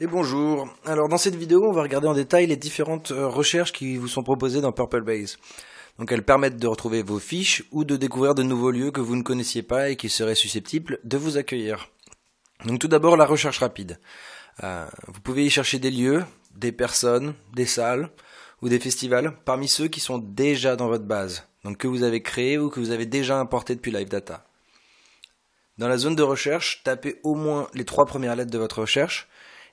Et bonjour. Alors dans cette vidéo, on va regarder en détail les différentes recherches qui vous sont proposées dans PurpleBase. Donc elles permettent de retrouver vos fiches ou de découvrir de nouveaux lieux que vous ne connaissiez pas et qui seraient susceptibles de vous accueillir. Donc tout d'abord la recherche rapide. Vous pouvez y chercher des lieux, des personnes, des salles ou des festivals parmi ceux qui sont déjà dans votre base, donc que vous avez créé ou que vous avez déjà importé depuis LiveData. Dans la zone de recherche, tapez au moins les 3 premières lettres de votre recherche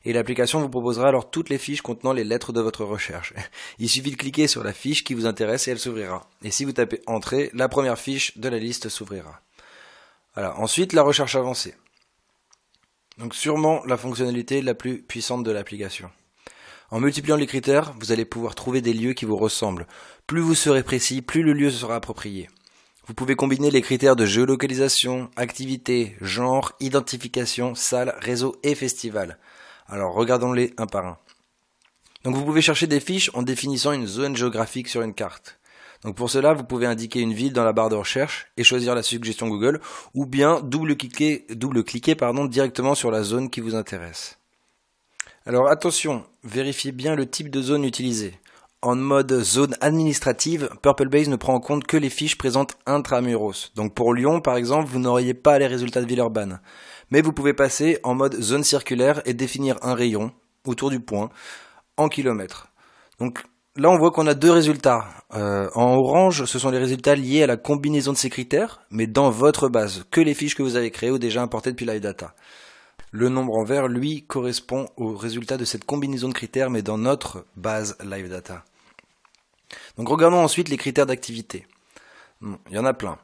et l'application vous proposera alors toutes les fiches contenant les lettres de votre recherche. Il suffit de cliquer sur la fiche qui vous intéresse et elle s'ouvrira. Et si vous tapez Entrée, la première fiche de la liste s'ouvrira. Voilà. Ensuite, la recherche avancée. Donc sûrement la fonctionnalité la plus puissante de l'application. En multipliant les critères, vous allez pouvoir trouver des lieux qui vous ressemblent. Plus vous serez précis, plus le lieu sera approprié. Vous pouvez combiner les critères de géolocalisation, activité, genre, identification, salle, réseau et festival. Alors regardons-les un par un. Donc vous pouvez chercher des fiches en définissant une zone géographique sur une carte. Donc pour cela, vous pouvez indiquer une ville dans la barre de recherche et choisir la suggestion Google, ou bien double-cliquer directement sur la zone qui vous intéresse. Alors attention, vérifiez bien le type de zone utilisée. En mode zone administrative, PurpleBase ne prend en compte que les fiches présentes intramuros. Donc pour Lyon, par exemple, vous n'auriez pas les résultats de Villeurbanne. Mais vous pouvez passer en mode zone circulaire et définir un rayon autour du point en kilomètres. Donc là, on voit qu'on a 2 résultats. En orange, ce sont les résultats liés à la combinaison de ces critères, mais dans votre base, que les fiches que vous avez créées ou déjà importées depuis LiveData. Le nombre en vert, lui, correspond au résultat de cette combinaison de critères, mais dans notre base LiveData. Donc regardons ensuite les critères d'activité. Il y en a plein.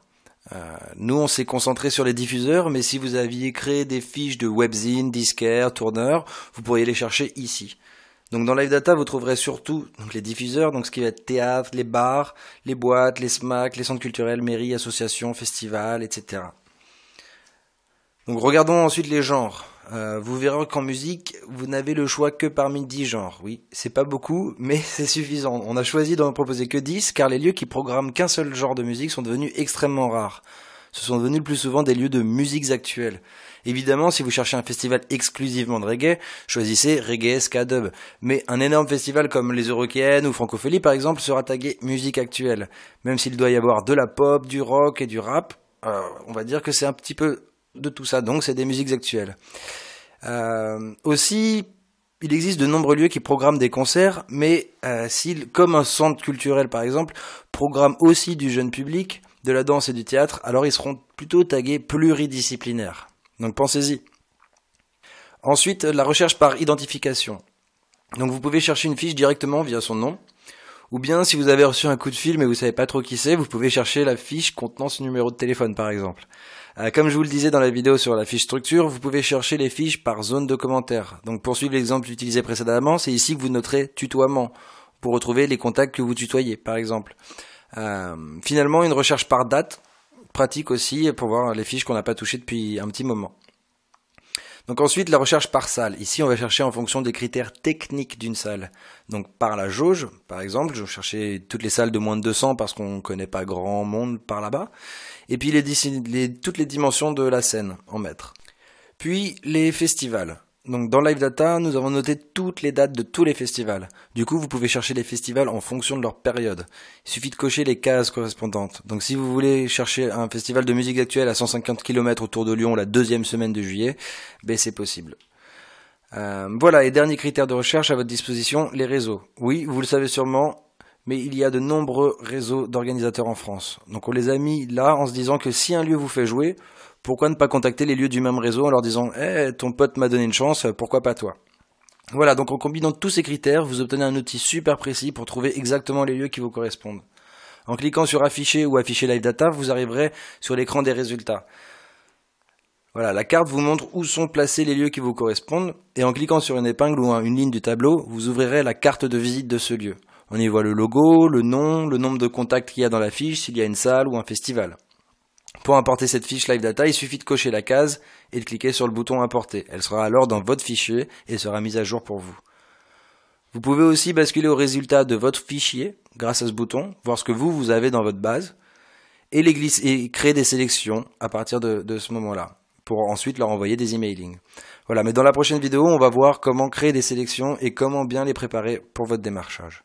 Nous, on s'est concentré sur les diffuseurs, mais si vous aviez créé des fiches de webzine, disquaire, tourneur, vous pourriez les chercher ici. Donc dans LiveData, vous trouverez surtout les diffuseurs, donc ce qui va être théâtre, les bars, les boîtes, les SMAC, les centres culturels, mairies, associations, festivals, etc. Donc regardons ensuite les genres. Vous verrez qu'en musique, vous n'avez le choix que parmi 10 genres. Oui, c'est pas beaucoup, mais c'est suffisant. On a choisi d'en proposer que 10, car les lieux qui programment qu'un seul genre de musique sont devenus extrêmement rares. Ce sont devenus le plus souvent des lieux de musiques actuelles. Évidemment, si vous cherchez un festival exclusivement de reggae, choisissez reggae, ska, dub. Mais un énorme festival comme les Eurockéennes ou Francophonie, par exemple, sera tagué musique actuelle. Même s'il doit y avoir de la pop, du rock et du rap, on va dire que c'est un petit peu de tout ça, donc c'est des musiques actuelles. Aussi, il existe de nombreux lieux qui programment des concerts, mais s'ils, comme un centre culturel par exemple, programment aussi du jeune public, de la danse et du théâtre, alors ils seront plutôt tagués pluridisciplinaires. Donc pensez-y. Ensuite, la recherche par identification. Donc vous pouvez chercher une fiche directement via son nom, ou bien si vous avez reçu un coup de fil mais vous savez pas trop qui c'est, vous pouvez chercher la fiche contenant ce numéro de téléphone par exemple. Comme je vous le disais dans la vidéo sur la fiche structure, vous pouvez chercher les fiches par zone de commentaires. Donc pour suivre l'exemple utilisé précédemment, c'est ici que vous noterez tutoiement, pour retrouver les contacts que vous tutoyez par exemple. Finalement, une recherche par date, pratique aussi pour voir les fiches qu'on n'a pas touchées depuis un petit moment. Donc ensuite, la recherche par salle. Ici, on va chercher en fonction des critères techniques d'une salle. Donc par la jauge, par exemple, je vais chercher toutes les salles de moins de 200 parce qu'on ne connaît pas grand monde par là-bas. Et puis toutes les dimensions de la scène en mètres. Puis les festivals. Donc dans LiveData, nous avons noté toutes les dates de tous les festivals. Du coup, vous pouvez chercher les festivals en fonction de leur période. Il suffit de cocher les cases correspondantes. Donc si vous voulez chercher un festival de musique actuelle à 150 km autour de Lyon la 2e semaine de juillet, ben c'est possible. Voilà, et dernier critère de recherche à votre disposition, les réseaux. Oui, vous le savez sûrement, mais il y a de nombreux réseaux d'organisateurs en France. Donc on les a mis là en se disant que si un lieu vous fait jouer, pourquoi ne pas contacter les lieux du même réseau en leur disant « Eh, ton pote m'a donné une chance, pourquoi pas toi ?» Voilà, donc en combinant tous ces critères, vous obtenez un outil super précis pour trouver exactement les lieux qui vous correspondent. En cliquant sur Afficher ou Afficher LiveData, vous arriverez sur l'écran des résultats. Voilà, la carte vous montre où sont placés les lieux qui vous correspondent, et en cliquant sur une épingle ou une ligne du tableau, vous ouvrirez la carte de visite de ce lieu. On y voit le logo, le nom, le nombre de contacts qu'il y a dans la fiche, s'il y a une salle ou un festival. Pour importer cette fiche LiveData, il suffit de cocher la case et de cliquer sur le bouton Importer. Elle sera alors dans votre fichier et sera mise à jour pour vous. Vous pouvez aussi basculer au résultat de votre fichier grâce à ce bouton, voir ce que vous avez dans votre base et créer des sélections à partir de ce moment-là. pour ensuite leur envoyer des emailings. Voilà, mais dans la prochaine vidéo, on va voir comment créer des sélections et comment bien les préparer pour votre démarchage.